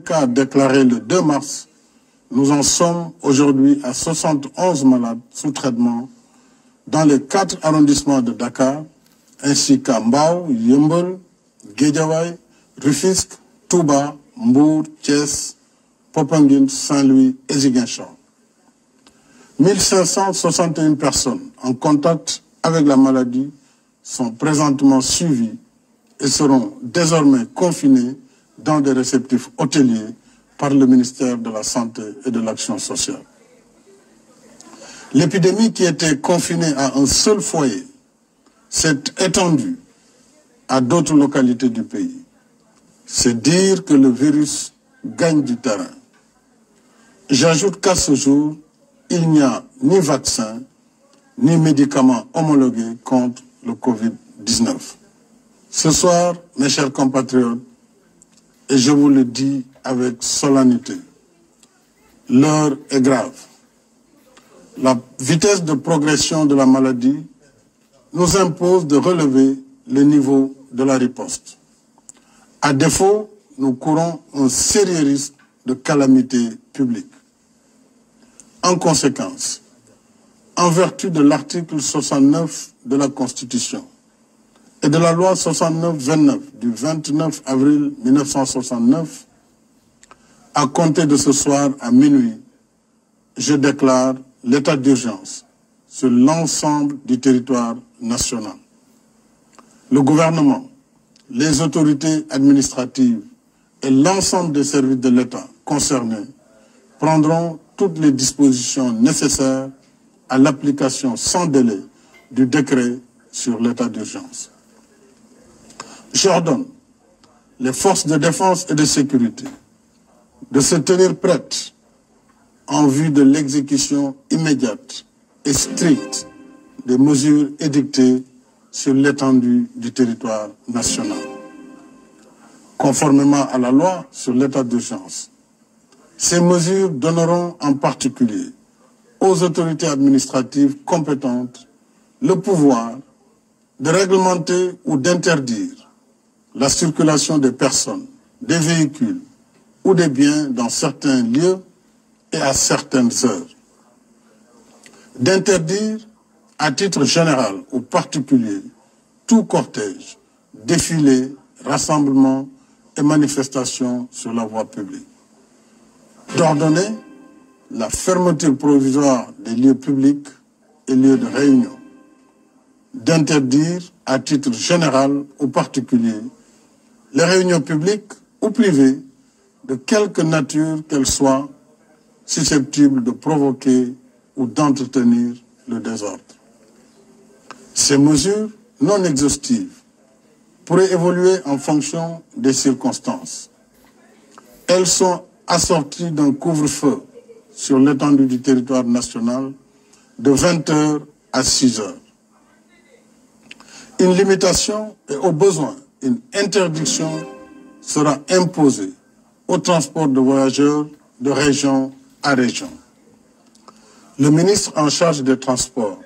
cas déclarés le 2 mars, nous en sommes aujourd'hui à 71 malades sous traitement dans les 4 arrondissements de Dakar, ainsi qu'à Mbao, Yeumbeul, Guédiawaye, Rufisque, Touba, Mbour, Thiès, Popenguine, Saint-Louis et Ziguinchor. 1561 personnes en contact avec la maladie sont présentement suivies et seront désormais confinées dans des réceptifs hôteliers par le ministère de la Santé et de l'Action sociale. L'épidémie qui était confinée à un seul foyer s'est étendue à d'autres localités du pays. C'est dire que le virus gagne du terrain. J'ajoute qu'à ce jour, il n'y a ni vaccin, ni médicaments homologués contre le Covid-19. Ce soir, mes chers compatriotes, et je vous le dis avec solennité, l'heure est grave. La vitesse de progression de la maladie nous impose de relever le niveau de la riposte. À défaut, nous courons un sérieux risque de calamité publique. En conséquence, en vertu de l'article 69 de la Constitution et de la loi 69-29 du 29 avril 1969, à compter de ce soir à minuit, je déclare l'état d'urgence sur l'ensemble du territoire national. Le gouvernement, les autorités administratives et l'ensemble des services de l'État concernés prendront toutes les dispositions nécessaires à l'application sans délai du décret sur l'état d'urgence. J'ordonne les forces de défense et de sécurité de se tenir prêtes en vue de l'exécution immédiate et stricte des mesures édictées sur l'étendue du territoire national. Conformément à la loi sur l'état d'urgence, ces mesures donneront en particulier aux autorités administratives compétentes le pouvoir de réglementer ou d'interdire la circulation des personnes, des véhicules ou des biens dans certains lieux et à certaines heures. D'interdire à titre général ou particulier tout cortège, défilé, rassemblement et manifestation sur la voie publique. D'ordonner la fermeture provisoire des lieux publics et lieux de réunion. D'interdire à titre général ou particulier les réunions publiques ou privées de quelque nature qu'elles soient susceptibles de provoquer ou d'entretenir le désordre. Ces mesures non exhaustives pourraient évoluer en fonction des circonstances. Elles sont assorties d'un couvre-feu sur l'étendue du territoire national de 20h à 6h. Une limitation et au besoin une interdiction sera imposée au transport de voyageurs de région à région. Le ministre en charge des transports,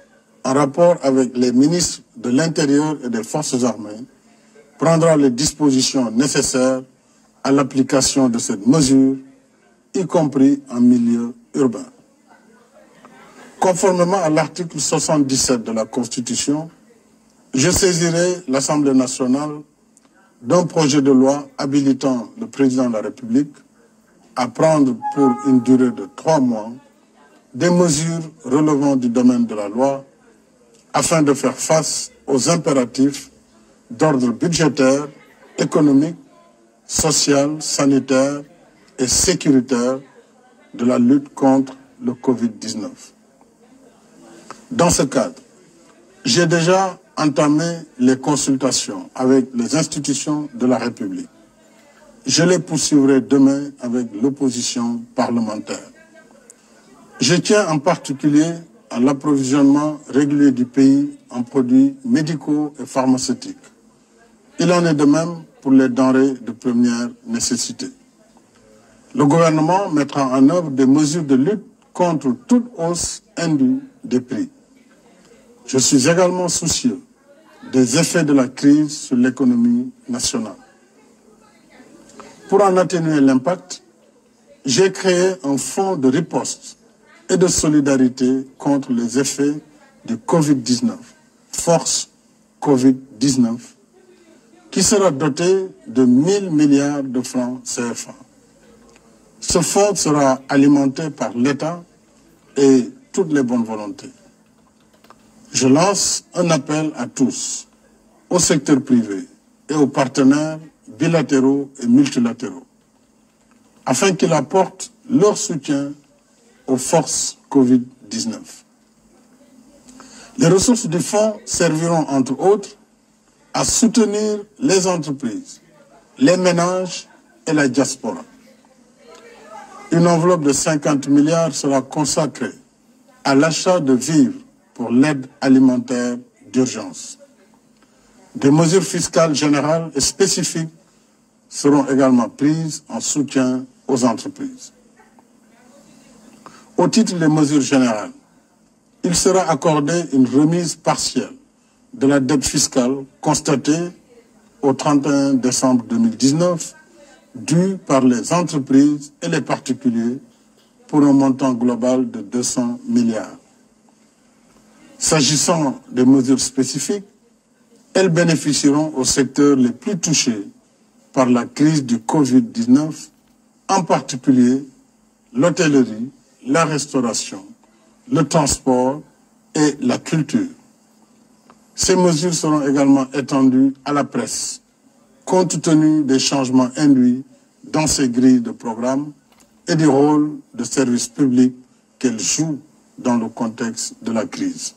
en rapport avec les ministres de l'Intérieur et des Forces armées, prendra les dispositions nécessaires à l'application de cette mesure, y compris en milieu urbain. Conformément à l'article 77 de la Constitution, je saisirai l'Assemblée nationale d'un projet de loi habilitant le président de la République à prendre pour une durée de 3 mois des mesures relevant du domaine de la loi afin de faire face aux impératifs d'ordre budgétaire, économique, social, sanitaire et sécuritaire de la lutte contre le Covid-19. Dans ce cadre, j'ai déjà entamé les consultations avec les institutions de la République. Je les poursuivrai demain avec l'opposition parlementaire. Je tiens en particulier à l'approvisionnement régulier du pays en produits médicaux et pharmaceutiques. Il en est de même pour les denrées de première nécessité. Le gouvernement mettra en œuvre des mesures de lutte contre toute hausse indue des prix. Je suis également soucieux des effets de la crise sur l'économie nationale. Pour en atténuer l'impact, j'ai créé un fonds de riposte et de solidarité contre les effets du Covid-19, Force Covid-19, qui sera doté de 1 000 milliards de francs CFA. Ce fonds sera alimenté par l'État et toutes les bonnes volontés. Je lance un appel à tous, au secteur privé et aux partenaires bilatéraux et multilatéraux, afin qu'ils apportent leur soutien aux forces Covid-19. Les ressources du fonds serviront, entre autres, à soutenir les entreprises, les ménages et la diaspora. Une enveloppe de 50 milliards sera consacrée à l'achat de vivres pour l'aide alimentaire d'urgence. Des mesures fiscales générales et spécifiques seront également prises en soutien aux entreprises. Au titre des mesures générales, il sera accordé une remise partielle de la dette fiscale constatée au 31 décembre 2019 due par les entreprises et les particuliers pour un montant global de 200 milliards. S'agissant des mesures spécifiques, elles bénéficieront aux secteurs les plus touchés par la crise du Covid-19, en particulier l'hôtellerie, la restauration, le transport et la culture. Ces mesures seront également étendues à la presse, compte tenu des changements induits dans ces grilles de programme et du rôle de service public qu'elle joue dans le contexte de la crise.